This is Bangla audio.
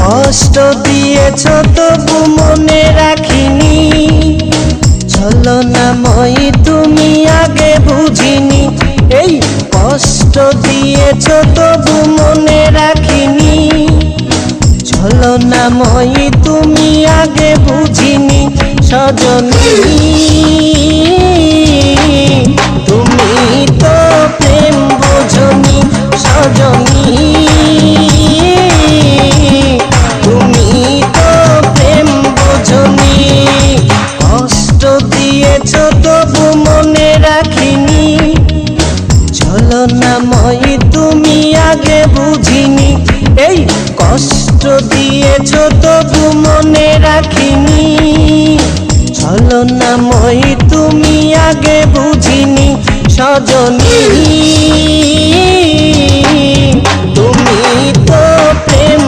কষ্ট দিয়েছ তবু মনে রাখিনি, ছলনাময়ী তুমি আগে বুঝিনি। এই কষ্ট দিয়েছ তবু মনে রাখিনি, ছলনাময়ী তুমি আগে বুঝিনি। সজনী তুমি তো প্রেম বোঝনি, সজনী তুমি তো প্রেম বোঝনি। কষ্ট দিয়েছ তবু মনে রাখিনি, ছলনাময়ী তুমি আগে বুঝিনি। এই কষ্ট দিয়েছ তবু মনে রাখিনি, ছলনাময়ী তুমি আগে বুঝিনি। সজনী তুমি তো প্রেম